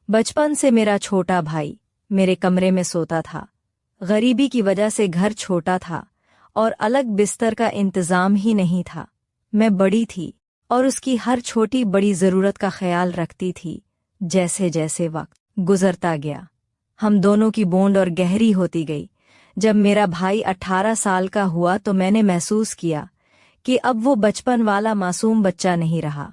बचपन से मेरा छोटा भाई मेरे कमरे में सोता था। गरीबी की वजह से घर छोटा था और अलग बिस्तर का इंतजाम ही नहीं था। मैं बड़ी थी और उसकी हर छोटी बड़ी ज़रूरत का ख्याल रखती थी। जैसे जैसे वक्त गुजरता गया, हम दोनों की बॉन्ड और गहरी होती गई। जब मेरा भाई 18 साल का हुआ तो मैंने महसूस किया कि अब वो बचपन वाला मासूम बच्चा नहीं रहा।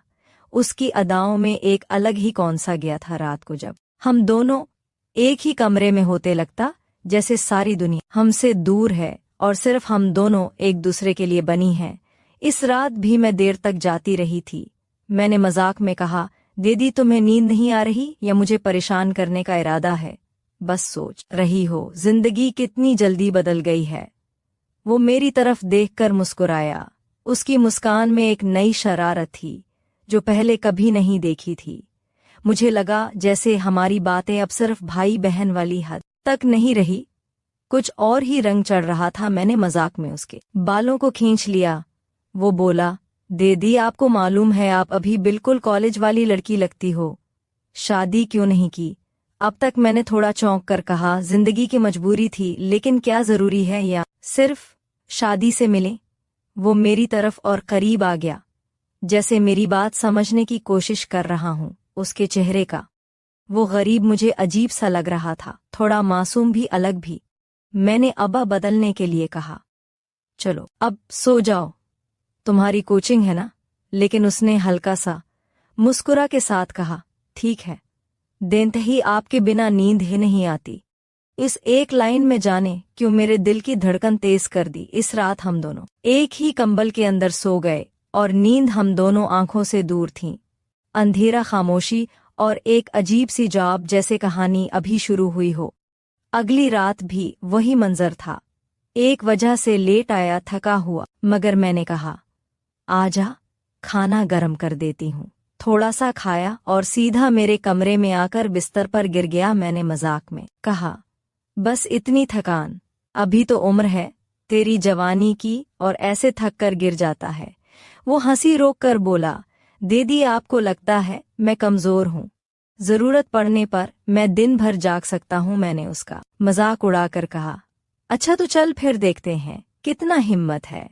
उसकी अदाओं में एक अलग ही कौन सा गया था। रात को जब हम दोनों एक ही कमरे में होते, लगता जैसे सारी दुनिया हमसे दूर है और सिर्फ हम दोनों एक दूसरे के लिए बनी हैं। इस रात भी मैं देर तक जाती रही थी। मैंने मजाक में कहा, दीदी तुम्हें नींद नहीं आ रही या मुझे परेशान करने का इरादा है? बस सोच रही हो जिंदगी कितनी जल्दी बदल गई है। वो मेरी तरफ देखकर मुस्कुराया। उसकी मुस्कान में एक नई शरारत थी जो पहले कभी नहीं देखी थी। मुझे लगा जैसे हमारी बातें अब सिर्फ भाई बहन वाली हद तक नहीं रही, कुछ और ही रंग चढ़ रहा था। मैंने मजाक में उसके बालों को खींच लिया। वो बोला, दीदी आपको मालूम है आप अभी बिल्कुल कॉलेज वाली लड़की लगती हो, शादी क्यों नहीं की? अब तक मैंने थोड़ा चौंक कर कहा, जिंदगी की मजबूरी थी, लेकिन क्या जरूरी है या सिर्फ शादी से मिले? वो मेरी तरफ और करीब आ गया, जैसे मेरी बात समझने की कोशिश कर रहा हूँ। उसके चेहरे का वो गरीब मुझे अजीब सा लग रहा था, थोड़ा मासूम भी, अलग भी। मैंने अब्बा बदलने के लिए कहा, चलो अब सो जाओ, तुम्हारी कोचिंग है ना? लेकिन उसने हल्का सा मुस्कुरा के साथ कहा, ठीक है, देते ही आपके बिना नींद ही नहीं आती। इस एक लाइन में जाने क्यों मेरे दिल की धड़कन तेज कर दी। इस रात हम दोनों एक ही कंबल के अंदर सो गए और नींद हम दोनों आंखों से दूर थी। अंधेरा, खामोशी और एक अजीब सी जॉब, जैसे कहानी अभी शुरू हुई हो। अगली रात भी वही मंजर था। एक वजह से लेट आया, थका हुआ, मगर मैंने कहा, आजा खाना गरम कर देती हूँ। थोड़ा सा खाया और सीधा मेरे कमरे में आकर बिस्तर पर गिर गया। मैंने मजाक में कहा, बस इतनी थकान, अभी तो उम्र है तेरी जवानी की और ऐसे थक कर गिर जाता है। वो हंसी रोक कर बोला, दीदी आपको लगता है मैं कमजोर हूँ, जरूरत पड़ने पर मैं दिन भर जाग सकता हूँ। मैंने उसका मजाक उड़ाकर कहा, अच्छा तो चल फिर देखते हैं कितना हिम्मत है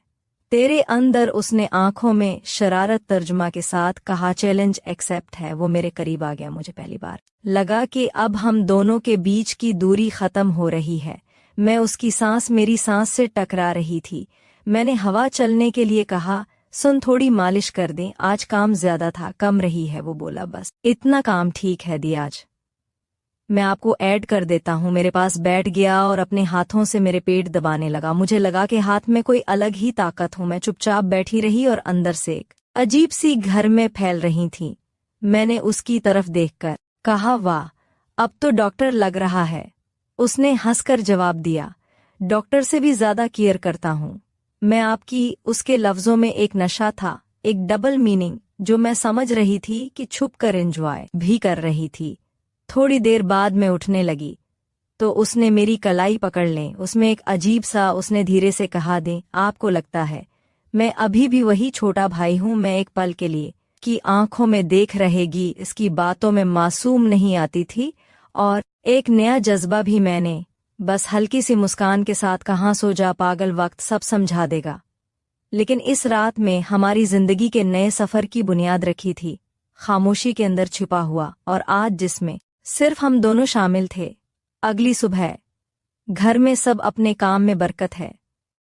तेरे अंदर। उसने आंखों में शरारत तर्जुमा के साथ कहा, चैलेंज एक्सेप्ट है। वो मेरे करीब आ गया। मुझे पहली बार लगा कि अब हम दोनों के बीच की दूरी खत्म हो रही है। मैं उसकी सांस मेरी सांस से टकरा रही थी। मैंने हवा चलने के लिए कहा, सुन थोड़ी मालिश कर दें, आज काम ज्यादा था, कम रही है। वो बोला, बस इतना काम ठीक है दी, आज मैं आपको ऐड कर देता हूँ। मेरे पास बैठ गया और अपने हाथों से मेरे पेट दबाने लगा। मुझे लगा कि हाथ में कोई अलग ही ताकत हूँ। मैं चुपचाप बैठी रही और अंदर से एक अजीब सी घर में फैल रही थी। मैंने उसकी तरफ देखकर कहा, वाह अब तो डॉक्टर लग रहा है। उसने हंसकर जवाब दिया, डॉक्टर से भी ज्यादा केयर करता हूँ मैं आपकी। उसके लफ्जों में एक नशा था, एक डबल मीनिंग जो मैं समझ रही थी कि छुप कर एंजॉय भी कर रही थी। थोड़ी देर बाद मैं उठने लगी तो उसने मेरी कलाई पकड़ लें। उसमें एक अजीब सा, उसने धीरे से कहा, दें आपको लगता है मैं अभी भी वही छोटा भाई हूँ मैं एक पल के लिए की आंखों में देख रहेगी। इसकी बातों में मासूम नहीं आती थी और एक नया जज्बा भी। मैंने बस हल्की सी मुस्कान के साथ कहा, सो जा पागल, वक्त सब समझा देगा। लेकिन इस रात में हमारी जिंदगी के नए सफर की बुनियाद रखी थी, खामोशी के अंदर छिपा हुआ, और आज जिसमें सिर्फ हम दोनों शामिल थे। अगली सुबह घर में सब अपने काम में बरकत है,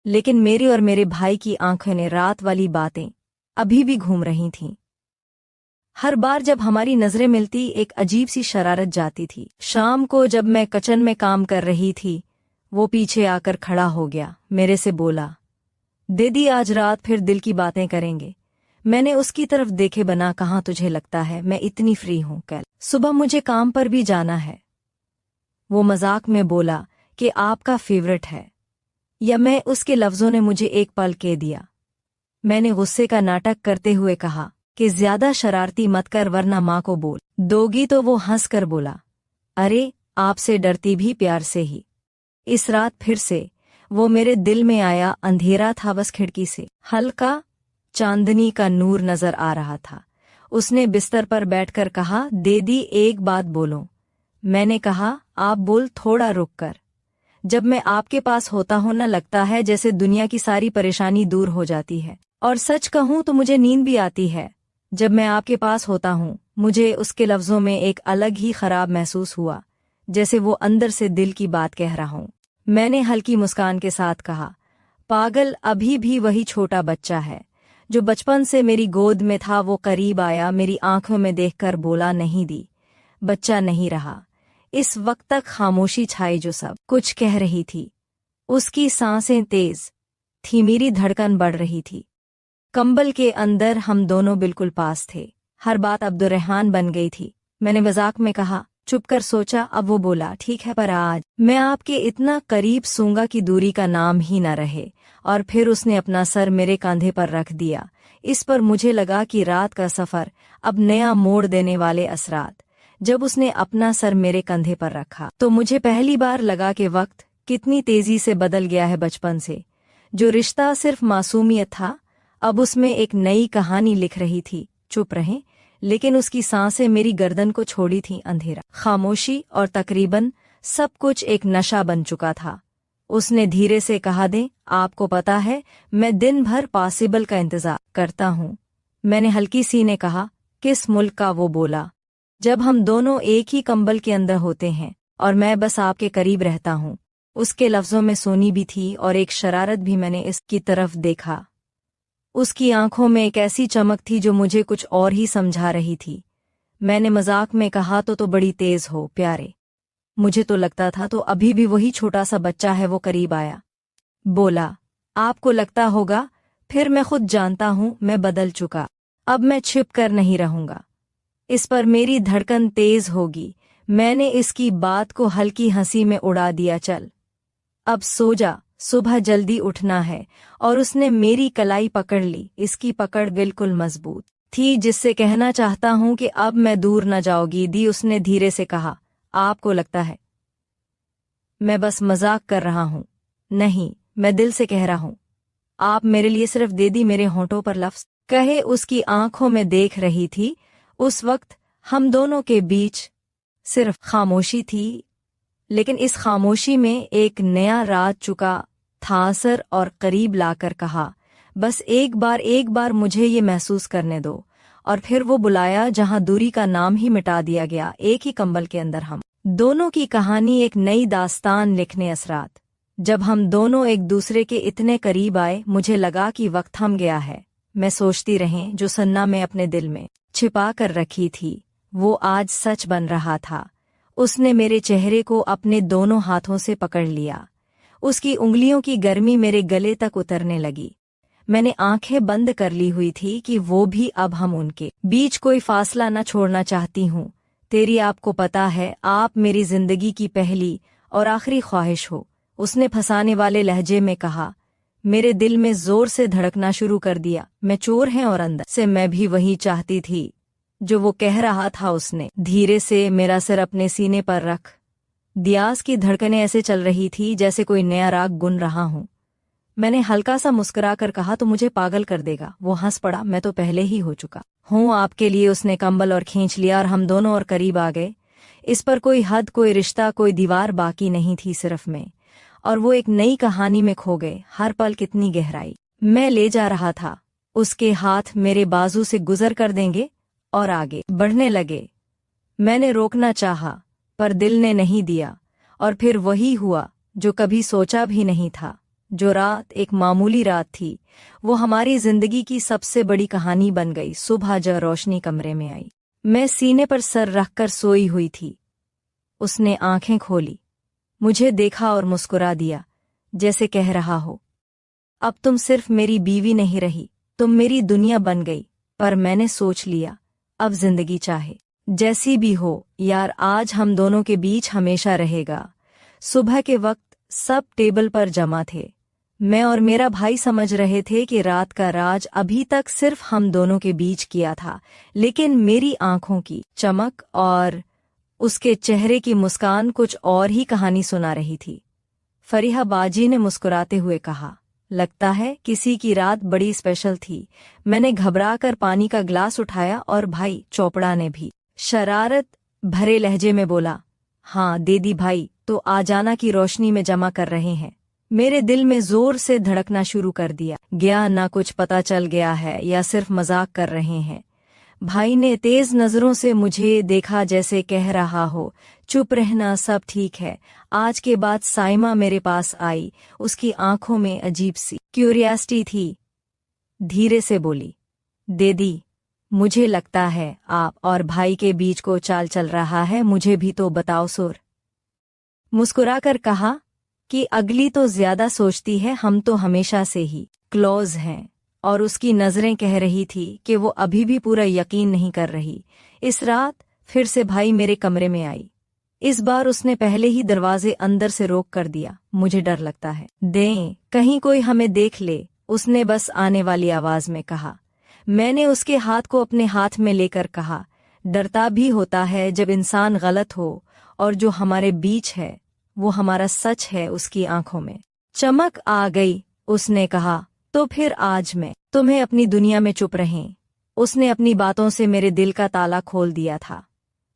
लेकिन मेरी और मेरे भाई की आंखों ने रात वाली बातें अभी भी घूम रही थीं। हर बार जब हमारी नजरें मिलती एक अजीब सी शरारत जाती थी। शाम को जब मैं किचन में काम कर रही थी, वो पीछे आकर खड़ा हो गया, मेरे से बोला, दीदी आज रात फिर दिल की बातें करेंगे। मैंने उसकी तरफ देखे बना कहा, तुझे लगता है मैं इतनी फ्री हूँ? कल सुबह मुझे काम पर भी जाना है। वो मजाक में बोला कि आपका फेवरेट है या मैं? उसके लफ्जों ने मुझे एक पल कह दिया। मैंने गुस्से का नाटक करते हुए कहा कि ज्यादा शरारती मत कर वरना माँ को बोल दोगी। तो वो हंस कर बोला, अरे आपसे डरती भी प्यार से ही। इस रात फिर से वो मेरे दिल में आया। अंधेरा था, बस खिड़की से हल्का चांदनी का नूर नजर आ रहा था। उसने बिस्तर पर बैठकर कहा, दीदी एक बात बोलो, मैंने कहा, आप बोल थोड़ा रुक कर। जब मैं आपके पास होता हूं ना, लगता है जैसे दुनिया की सारी परेशानी दूर हो जाती है। और सच कहूं तो मुझे नींद भी आती है। जब मैं आपके पास होता हूं, मुझे उसके लफ्जों में एक अलग ही खराब महसूस हुआ, जैसे वो अंदर से दिल की बात कह रहा हूं। मैंने हल्की मुस्कान के साथ कहा, पागल, अभी भी वही छोटा बच्चा है जो बचपन से मेरी गोद में था। वो करीब आया, मेरी आंखों में देखकर बोला, नहीं दी, बच्चा नहीं रहा। इस वक्त तक खामोशी छाई जो सब कुछ कह रही थी। उसकी सांसें तेज थी, मेरी धड़कन बढ़ रही थी। कंबल के अंदर हम दोनों बिल्कुल पास थे। हर बात अब्दुर्रहमान बन गई थी। मैंने मजाक में कहा, चुप कर। सोचा, अब वो बोला, ठीक है, पर आज मैं आपके इतना करीब सूंगा कि दूरी का नाम ही न रहे। और फिर उसने अपना सर मेरे कंधे पर रख दिया। इस पर मुझे लगा कि रात का सफर अब नया मोड़ देने वाले असरात। जब उसने अपना सर मेरे कंधे पर रखा तो मुझे पहली बार लगा कि वक्त कितनी तेजी से बदल गया है। बचपन से जो रिश्ता सिर्फ मासूमियत था, अब उसमें एक नई कहानी लिख रही थी। चुप रहें, लेकिन उसकी सांसें मेरी गर्दन को छोड़ी थीं। अंधेरा, खामोशी और तकरीबन सब कुछ एक नशा बन चुका था। उसने धीरे से कहा, दे, आपको पता है मैं दिन भर पॉसिबल का इंतजार करता हूँ। मैंने हल्की सी ने कहा, किस मुल्क का? वो बोला, जब हम दोनों एक ही कंबल के अंदर होते हैं और मैं बस आपके करीब रहता हूँ। उसके लफ्जों में सोनी भी थी और एक शरारत भी। मैंने इसकी तरफ देखा। उसकी आंखों में एक ऐसी चमक थी जो मुझे कुछ और ही समझा रही थी। मैंने मजाक में कहा, तो बड़ी तेज हो प्यारे। मुझे तो लगता था तो अभी भी वही छोटा सा बच्चा है। वो करीब आया, बोला, आपको लगता होगा, फिर मैं खुद जानता हूँ मैं बदल चुका। अब मैं छिप कर नहीं रहूंगा। इस पर मेरी धड़कन तेज होगी। मैंने इसकी बात को हल्की हंसी में उड़ा दिया, चल अब सो जा, सुबह जल्दी उठना है। और उसने मेरी कलाई पकड़ ली। इसकी पकड़ बिल्कुल मजबूत थी, जिससे कहना चाहता हूं कि अब मैं दूर न जाऊंगी। दी, उसने धीरे से कहा, आपको लगता है मैं बस मजाक कर रहा हूं? नहीं, मैं दिल से कह रहा हूं। आप मेरे लिए सिर्फ दे दी। मेरे होंठों पर लफ्ज कहे उसकी आंखों में देख रही थी। उस वक्त हम दोनों के बीच सिर्फ खामोशी थी, लेकिन इस खामोशी में एक नया राज चुका था असर और करीब लाकर कहा, बस एक बार मुझे ये महसूस करने दो। और फिर वो बुलाया जहां दूरी का नाम ही मिटा दिया गया। एक ही कंबल के अंदर हम दोनों की कहानी, एक नई दास्तान लिखने असरात। जब हम दोनों एक दूसरे के इतने करीब आए, मुझे लगा कि वक्त थम गया है। मैं सोचती रही, जो सन्ना मैं अपने दिल में छिपा कर रखी थी वो आज सच बन रहा था। उसने मेरे चेहरे को अपने दोनों हाथों से पकड़ लिया। उसकी उंगलियों की गर्मी मेरे गले तक उतरने लगी। मैंने आंखें बंद कर ली हुई थी कि वो भी। अब हम उनके बीच कोई फासला न छोड़ना चाहती हूँ। तेरी, आपको पता है, आप मेरी जिंदगी की पहली और आखिरी ख्वाहिश हो। उसने फंसाने वाले लहजे में कहा। मेरे दिल में जोर से धड़कना शुरू कर दिया। मैं चोर है और अंदर से मैं भी वही चाहती थी जो वो कह रहा था। उसने धीरे से मेरा सिर अपने सीने पर रख दिया। की धड़कनें ऐसे चल रही थी जैसे कोई नया राग गुन रहा हूं। मैंने हल्का सा मुस्कुरा कर कहा, तो मुझे पागल कर देगा? वो हंस पड़ा, मैं तो पहले ही हो चुका हूँ आपके लिए। उसने कंबल और खींच लिया और हम दोनों और करीब आ गए। इस पर कोई हद, कोई रिश्ता, कोई दीवार बाकी नहीं थी, सिर्फ मैं और वो एक नई कहानी में खो गए। हर पल कितनी गहराई मैं ले जा रहा था। उसके हाथ मेरे बाजू से गुजर कर देंगे और आगे बढ़ने लगे। मैंने रोकना चाहा, पर दिल ने नहीं दिया। और फिर वही हुआ जो कभी सोचा भी नहीं था। जो रात एक मामूली रात थी, वो हमारी जिंदगी की सबसे बड़ी कहानी बन गई। सुबह जब रोशनी कमरे में आई, मैं सीने पर सर रखकर सोई हुई थी। उसने आंखें खोली, मुझे देखा और मुस्कुरा दिया, जैसे कह रहा हो, अब तुम सिर्फ मेरी बीवी नहीं रही, तुम मेरी दुनिया बन गई। पर मैंने सोच लिया, अब जिंदगी चाहे जैसी भी हो यार, आज हम दोनों के बीच हमेशा रहेगा। सुबह के वक्त सब टेबल पर जमा थे। मैं और मेरा भाई समझ रहे थे कि रात का राज अभी तक सिर्फ हम दोनों के बीच किया था, लेकिन मेरी आंखों की चमक और उसके चेहरे की मुस्कान कुछ और ही कहानी सुना रही थी। फरीहा बाजी ने मुस्कुराते हुए कहा, लगता है किसी की रात बड़ी स्पेशल थी। मैंने घबरा कर पानी का ग्लास उठाया और भाई चोपड़ा ने भी शरारत भरे लहजे में बोला, हाँ दीदी भाई तो आ जाना की रोशनी में जमा कर रहे हैं। मेरे दिल में जोर से धड़कना शुरू कर दिया गया, ना कुछ पता चल गया है या सिर्फ मजाक कर रहे हैं। भाई ने तेज नजरों से मुझे देखा, जैसे कह रहा हो चुप रहना, सब ठीक है। आज के बाद साइमा मेरे पास आई, उसकी आंखों में अजीब सी क्यूरियासिटी थी। धीरे से बोली, दीदी मुझे लगता है आप और भाई के बीच को चाल चल रहा है, मुझे भी तो बताओ। सुर मुस्कुराकर कहा कि अगली तो ज्यादा सोचती है, हम तो हमेशा से ही क्लोज हैं। और उसकी नजरें कह रही थी कि वो अभी भी पूरा यकीन नहीं कर रही। इस रात फिर से भाई मेरे कमरे में आई। इस बार उसने पहले ही दरवाजे अंदर से रोक कर दिया। मुझे डर लगता है दें कहीं कोई हमें देख ले, उसने बस आने वाली आवाज में कहा। मैंने उसके हाथ को अपने हाथ में लेकर कहा, डरता भी होता है जब इंसान गलत हो, और जो हमारे बीच है वो हमारा सच है। उसकी आंखों में चमक आ गई। उसने कहा, तो फिर आज मैं तुम्हें अपनी दुनिया में चुप रहें। उसने अपनी बातों से मेरे दिल का ताला खोल दिया था।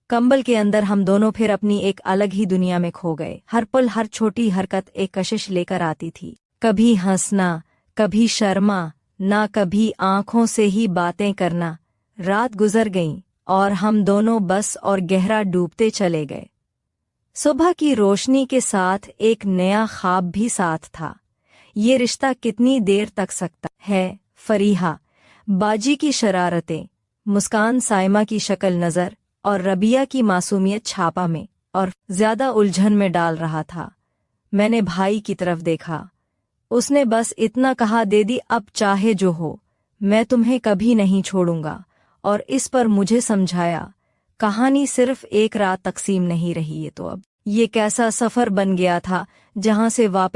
कंबल के अंदर हम दोनों फिर अपनी एक अलग ही दुनिया में खो गए। हर पल हर छोटी हरकत एक कशिश लेकर आती थी, कभी हंसना, कभी शर्मा ना, कभी आंखों से ही बातें करना। रात गुजर गई और हम दोनों बस और गहरा डूबते चले गए। सुबह की रोशनी के साथ एक नया ख्वाब भी साथ था। ये रिश्ता कितनी देर तक सकता है? फरीहा, बाजी की शरारतें, मुस्कान, साइमा की शक्ल नजर और रबिया की मासूमियत छापा में और ज्यादा उलझन में डाल रहा था। मैंने भाई की तरफ देखा। उसने बस इतना कहा, दीदी अब चाहे जो हो, मैं तुम्हें कभी नहीं छोड़ूंगा। और इस पर मुझे समझाया, कहानी सिर्फ एक रात तकसीम नहीं रही, ये तो अब ये कैसा सफर बन गया था जहां से वापस